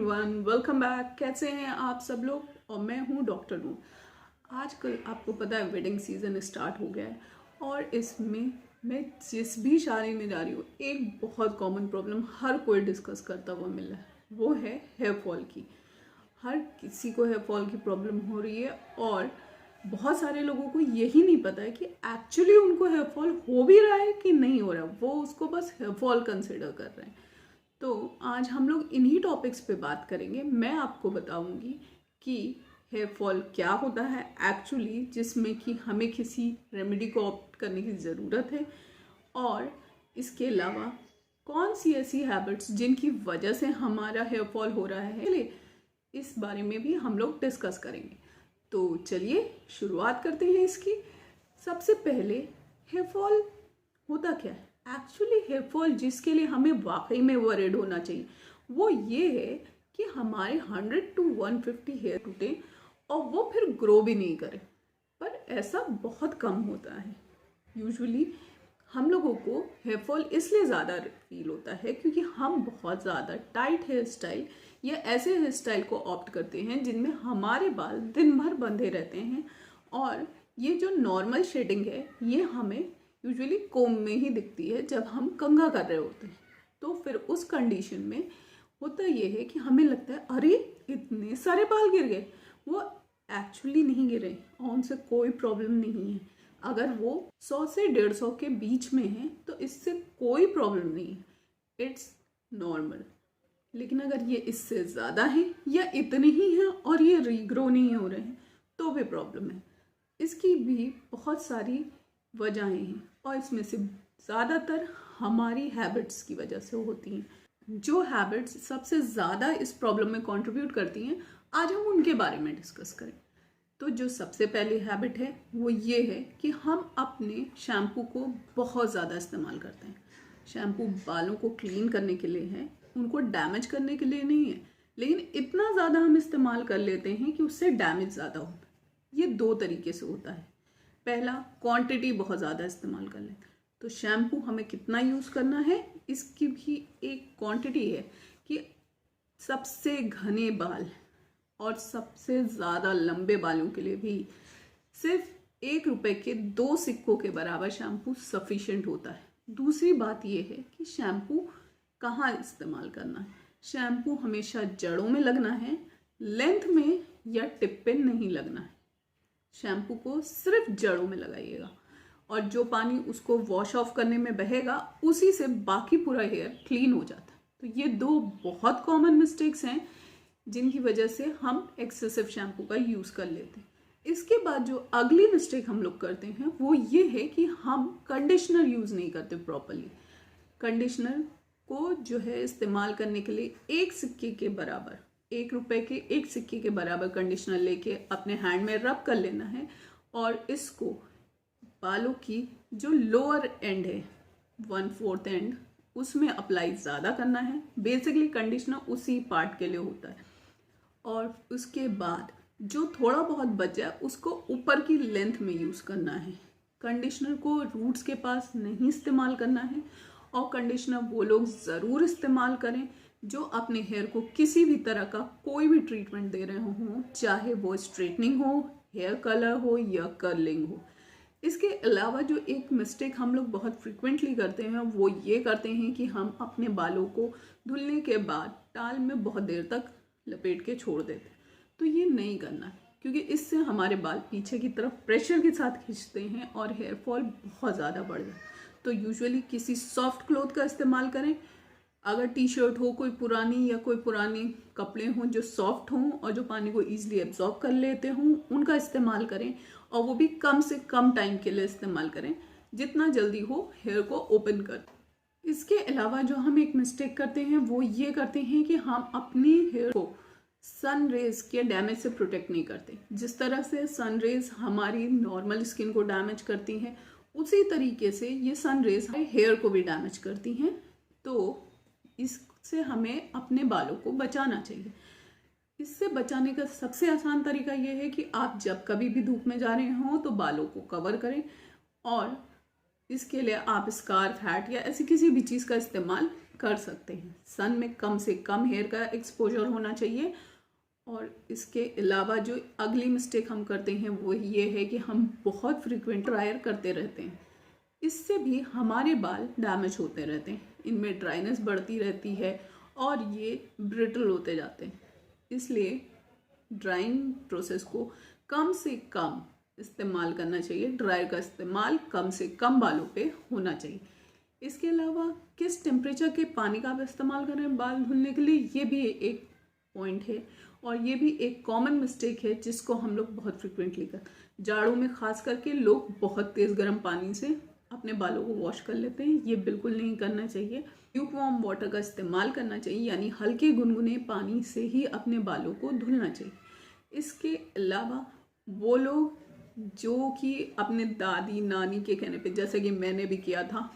Everyone, welcome back. कैसे हैं आप सब लोग? और मैं हूँ डॉक्टर नूर। आजकल आपको पता है वेडिंग सीजन स्टार्ट हो गया है और इसमें मैं जिस भी शादी में जा रही हूँ एक बहुत कॉमन प्रॉब्लम हर कोई डिस्कस करता हुआ मिल रहा है, वो है हेयर फॉल की। हर किसी को हेयर फॉल की प्रॉब्लम हो रही है और बहुत सारे लोगों को यही नहीं पता है कि एक्चुअली उनको हेयर फॉल हो भी रहा है कि नहीं हो रहा है। वो उसको बस हेयर फॉल कंसिडर कर रहे हैं। तो आज हम लोग इन्हीं टॉपिक्स पे बात करेंगे। मैं आपको बताऊंगी कि हेयर फॉल क्या होता है एक्चुअली, जिसमें कि हमें किसी रेमेडी को ऑप्ट करने की ज़रूरत है, और इसके अलावा कौन सी ऐसी हैबिट्स जिनकी वजह से हमारा हेयर फॉल हो रहा है, इस बारे में भी हम लोग डिस्कस करेंगे। तो चलिए शुरुआत करते हैं इसकी। सबसे पहले हेयर फॉल होता क्या है एक्चुअली? हेयर फॉल जिसके लिए हमें वाकई में वरीड होना चाहिए वो ये है कि हमारे 100 to 150 हेयर टूटे और वो फिर ग्रो भी नहीं करे। पर ऐसा बहुत कम होता है। यूजुअली हम लोगों को हेयर फॉल इसलिए ज़्यादा फील होता है क्योंकि हम बहुत ज़्यादा टाइट हेयर स्टाइल या ऐसे हेयर स्टाइल को ऑप्ट करते हैं जिनमें हमारे बाल दिन भर बंधे रहते हैं, और ये जो नॉर्मल शेडिंग है ये हमें यूजुअली कोम में ही दिखती है जब हम कंघा कर रहे होते हैं। तो फिर उस कंडीशन में होता ये है कि हमें लगता है अरे इतने सारे बाल गिर गए। वो एक्चुअली नहीं गिरे और उनसे कोई प्रॉब्लम नहीं है। अगर वो 100 से 150 के बीच में है तो इससे कोई प्रॉब्लम नहीं है, इट्स नॉर्मल। लेकिन अगर ये इससे ज़्यादा है या इतने ही हैं और ये रीग्रो नहीं हो रहे हैं तो भी प्रॉब्लम है। इसकी भी बहुत सारी वजहें हैं और इसमें से ज़्यादातर हमारी हैबिट्स की वजह से होती हैं। जो हैबिट्स सबसे ज़्यादा इस प्रॉब्लम में कंट्रीब्यूट करती हैं, आज हम उनके बारे में डिस्कस करें। तो जो सबसे पहली हैबिट है वो ये है कि हम अपने शैम्पू को बहुत ज़्यादा इस्तेमाल करते हैं। शैम्पू बालों को क्लीन करने के लिए है, उनको डैमेज करने के लिए नहीं है। लेकिन इतना ज़्यादा हम इस्तेमाल कर लेते हैं कि उससे डैमेज ज़्यादा होता है। ये दो तरीके से होता है। पहला, क्वांटिटी बहुत ज़्यादा इस्तेमाल कर लें। तो शैम्पू हमें कितना यूज़ करना है इसकी भी एक क्वांटिटी है कि सबसे घने बाल और सबसे ज़्यादा लंबे बालों के लिए भी सिर्फ 1 रुपए के 2 सिक्कों के बराबर शैम्पू सफिशिएंट होता है। दूसरी बात यह है कि शैम्पू कहाँ इस्तेमाल करना है। शैम्पू हमेशा जड़ों में लगना है, लेंथ में या टिप पे नहीं लगना है। शैम्पू को सिर्फ जड़ों में लगाइएगा और जो पानी उसको वॉश ऑफ करने में बहेगा उसी से बाकी पूरा हेयर क्लीन हो जाता है। तो ये दो बहुत कॉमन मिस्टेक्स हैं जिनकी वजह से हम एक्सेसिव शैम्पू का यूज़ कर लेते हैं। इसके बाद जो अगली मिस्टेक हम लोग करते हैं वो ये है कि हम कंडीशनर यूज़ नहीं करते प्रॉपरली। कंडीशनर को जो है इस्तेमाल करने के लिए 1 सिक्के के बराबर, 1 रुपए के 1 सिक्के के बराबर कंडीशनर लेके अपने हैंड में रब कर लेना है और इसको बालों की जो लोअर एंड है 1/4 एंड उसमें अप्लाई ज़्यादा करना है। बेसिकली कंडीशनर उसी पार्ट के लिए होता है। और उसके बाद जो थोड़ा बहुत बच जाए उसको ऊपर की लेंथ में यूज़ करना है। कंडीशनर को रूट्स के पास नहीं इस्तेमाल करना है। और कंडीशनर वो लोग ज़रूर इस्तेमाल करें जो अपने हेयर को किसी भी तरह का कोई भी ट्रीटमेंट दे रहे हों, चाहे वो स्ट्रेटनिंग हो, हेयर कलर हो या कर्लिंग हो। इसके अलावा जो एक मिस्टेक हम लोग बहुत फ्रिक्वेंटली करते हैं वो ये करते हैं कि हम अपने बालों को धुलने के बाद टाल में बहुत देर तक लपेट के छोड़ देते हैं। तो ये नहीं करना है क्योंकि इससे हमारे बाल पीछे की तरफ प्रेशर के साथ खींचते हैं और हेयर फॉल बहुत ज़्यादा बढ़ जाता है। तो यूजुअली किसी सॉफ्ट क्लॉथ का इस्तेमाल करें। अगर टी शर्ट हो कोई पुरानी या कोई पुराने कपड़े हों जो सॉफ्ट हों और जो पानी को ईजिली एब्जॉर्ब कर लेते हों, उनका इस्तेमाल करें और वो भी कम से कम टाइम के लिए इस्तेमाल करें, जितना जल्दी हो हेयर को ओपन कर। इसके अलावा जो हम एक मिस्टेक करते हैं वो ये करते हैं कि हम अपनी हेयर को सन रेज के डैमेज से प्रोटेक्ट नहीं करते। जिस तरह से सन रेज हमारी नॉर्मल स्किन को डैमेज करती हैं उसी तरीके से ये सन रेज हेयर को भी डैमेज करती हैं। तो इससे हमें अपने बालों को बचाना चाहिए। इससे बचाने का सबसे आसान तरीका यह है कि आप जब कभी भी धूप में जा रहे हों तो बालों को कवर करें, और इसके लिए आप स्कार्फ, हैट या ऐसी किसी भी चीज़ का इस्तेमाल कर सकते हैं। सन में कम से कम हेयर का एक्सपोजर होना चाहिए। और इसके अलावा जो अगली मिस्टेक हम करते हैं वो ये है कि हम बहुत फ्रीक्वेंट ड्रायर करते रहते हैं। इससे भी हमारे बाल डैमेज होते रहते हैं, इनमें ड्राइनेस बढ़ती रहती है और ये ब्रिटल होते जाते हैं। इसलिए ड्राइंग प्रोसेस को कम से कम इस्तेमाल करना चाहिए। ड्रायर का इस्तेमाल कम से कम बालों पे होना चाहिए। इसके अलावा किस टेम्परेचर के पानी का आप इस्तेमाल कर रहे हैं बाल धुलने के लिए, ये भी एक पॉइंट है और ये भी एक कॉमन मिस्टेक है जिसको हम लोग बहुत फ्रिक्वेंटली जाड़ों में खास करके लोग बहुत तेज़ गर्म पानी से अपने बालों को वॉश कर लेते हैं। ये बिल्कुल नहीं करना चाहिए। ल्यूकवार्म वाटर का इस्तेमाल करना चाहिए, यानी हल्के गुनगुने पानी से ही अपने बालों को धुलना चाहिए। इसके अलावा वो लोग जो कि अपने दादी नानी के कहने पे, जैसे कि मैंने भी किया था,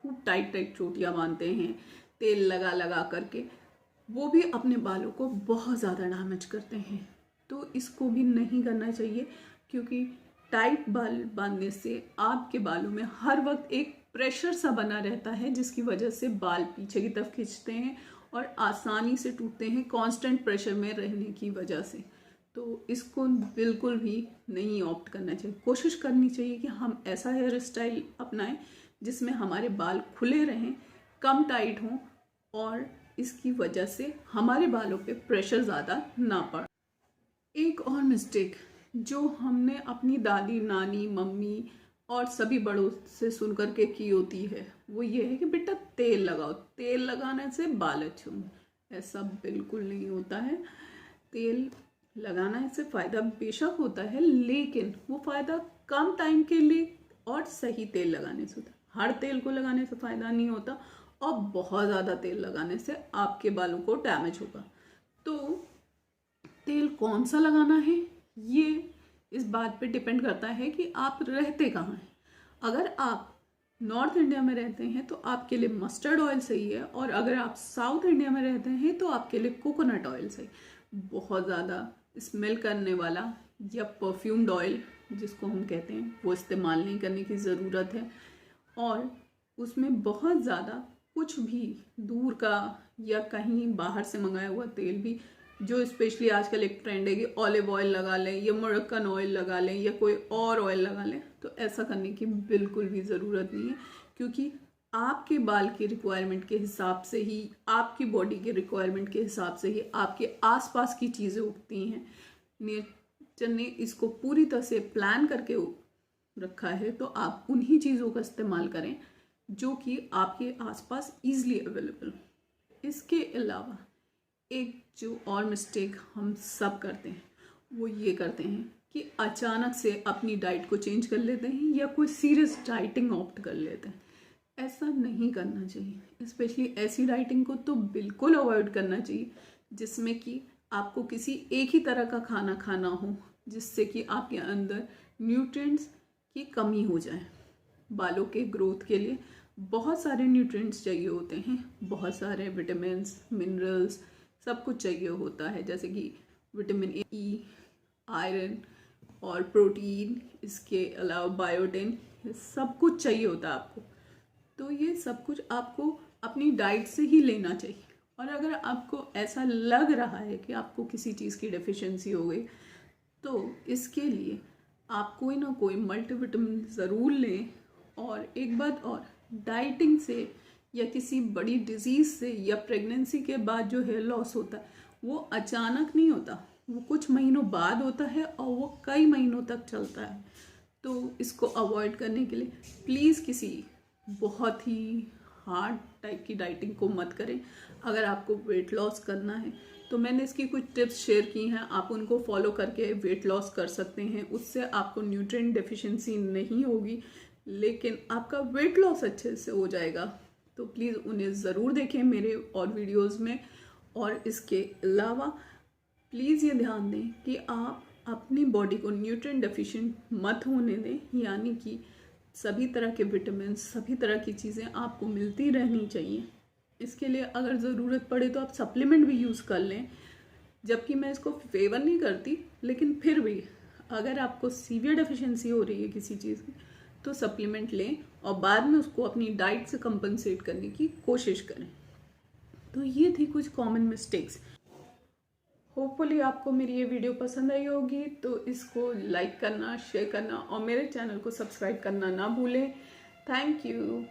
खूब टाइट टाइट चोटियाँ बांधते हैं तेल लगा लगा करके, वो भी अपने बालों को बहुत ज़्यादा डैमेज करते हैं। तो इसको भी नहीं करना चाहिए, क्योंकि टाइट बाल बांधने से आपके बालों में हर वक्त एक प्रेशर सा बना रहता है, जिसकी वजह से बाल पीछे की तरफ खींचते हैं और आसानी से टूटते हैं कांस्टेंट प्रेशर में रहने की वजह से। तो इसको बिल्कुल भी नहीं ऑप्ट करना चाहिए। कोशिश करनी चाहिए कि हम ऐसा हेयर स्टाइल अपनाएं जिसमें हमारे बाल खुले रहें, कम टाइट हों और इसकी वजह से हमारे बालों पे प्रेशर ज़्यादा ना पड़े। एक और मिस्टेक जो हमने अपनी दादी नानी मम्मी और सभी बड़ों से सुन करके की होती है वो ये है कि बेटा तेल लगाओ, तेल लगाने से बाल अच्छे होंगे। ऐसा बिल्कुल नहीं होता है। तेल लगाना इससे फ़ायदा बेशक होता है, लेकिन वो फ़ायदा कम टाइम के लिए और सही तेल लगाने से होता है। हर तेल को लगाने से फ़ायदा नहीं होता और बहुत ज़्यादा तेल लगाने से आपके बालों को डैमेज होगा। तो तेल कौन सा लगाना है ये इस बात पे डिपेंड करता है कि आप रहते कहाँ हैं। अगर आप नॉर्थ इंडिया में रहते हैं तो आपके लिए मस्टर्ड ऑयल सही है, और अगर आप साउथ इंडिया में रहते हैं तो आपके लिए कोकोनट ऑयल सही। बहुत ज़्यादा स्मेल करने वाला या परफ्यूम्ड ऑयल जिसको हम कहते हैं वो इस्तेमाल नहीं करने की ज़रूरत है। और उसमें बहुत ज़्यादा कुछ भी दूर का या कहीं बाहर से मंगाया हुआ तेल भी, जो स्पेशली आजकल एक ट्रेंड है कि ऑलिव ऑयल लगा लें या मोरक्कन ऑयल लगा लें या कोई और ऑयल लगा लें, तो ऐसा करने की बिल्कुल भी ज़रूरत नहीं है। क्योंकि आपके बाल की रिक्वायरमेंट के हिसाब से ही, आपकी बॉडी के रिक्वायरमेंट के हिसाब से ही आपके आसपास की चीज़ें उगती हैं। नेचर ने इसको पूरी तरह से प्लान करके रखा है, तो आप उन्हीं चीज़ों का इस्तेमाल करें जो कि आपके आसपास ईजिली अवेलेबल। इसके अलावा एक जो और मिस्टेक हम सब करते हैं वो ये करते हैं कि अचानक से अपनी डाइट को चेंज कर लेते हैं या कोई सीरियस डाइटिंग ऑप्ट कर लेते हैं। ऐसा नहीं करना चाहिए। स्पेशली ऐसी डाइटिंग को तो बिल्कुल अवॉइड करना चाहिए जिसमें कि आपको किसी एक ही तरह का खाना खाना हो, जिससे कि आपके अंदर न्यूट्रिएंट्स की कमी हो जाए। बालों के ग्रोथ के लिए बहुत सारे न्यूट्रिएंट्स चाहिए होते हैं, बहुत सारे विटामिन्स मिनरल्स सब कुछ चाहिए होता है, जैसे कि विटामिन ई, आयरन और प्रोटीन, इसके अलावा बायोटिन, ये सब कुछ चाहिए होता है आपको। तो ये सब कुछ आपको अपनी डाइट से ही लेना चाहिए। और अगर आपको ऐसा लग रहा है कि आपको किसी चीज़ की डेफिशिएंसी हो गई, तो इसके लिए आप कोई ना कोई मल्टीविटामिन ज़रूर लें। और एक बात और, डाइटिंग से या किसी बड़ी डिजीज़ से या प्रेगनेंसी के बाद जो हेयर लॉस होता है वो अचानक नहीं होता, वो कुछ महीनों बाद होता है और वो कई महीनों तक चलता है। तो इसको अवॉइड करने के लिए प्लीज़ किसी बहुत ही हार्ड टाइप की डाइटिंग को मत करें। अगर आपको वेट लॉस करना है तो मैंने इसकी कुछ टिप्स शेयर की हैं, आप उनको फॉलो करके वेट लॉस कर सकते हैं। उससे आपको न्यूट्रिएंट डेफिशिएंसी नहीं होगी, लेकिन आपका वेट लॉस अच्छे से हो जाएगा। तो प्लीज़ उन्हें ज़रूर देखें मेरे और वीडियोस में। और इसके अलावा प्लीज़ ये ध्यान दें कि आप अपनी बॉडी को न्यूट्रिएंट डेफिशिएंट मत होने दें, यानी कि सभी तरह के विटामिन, सभी तरह की चीज़ें आपको मिलती रहनी चाहिए। इसके लिए अगर ज़रूरत पड़े तो आप सप्लीमेंट भी यूज़ कर लें, जबकि मैं इसको फेवर नहीं करती, लेकिन फिर भी अगर आपको सीवियर डेफिशिएंसी हो रही है किसी चीज़ की तो सप्लीमेंट लें और बाद में उसको अपनी डाइट से कंपनसेट करने की कोशिश करें। तो ये थी कुछ कॉमन मिस्टेक्स। होपफुली आपको मेरी ये वीडियो पसंद आई होगी, तो इसको लाइक करना, शेयर करना और मेरे चैनल को सब्सक्राइब करना ना भूलें। Thank you.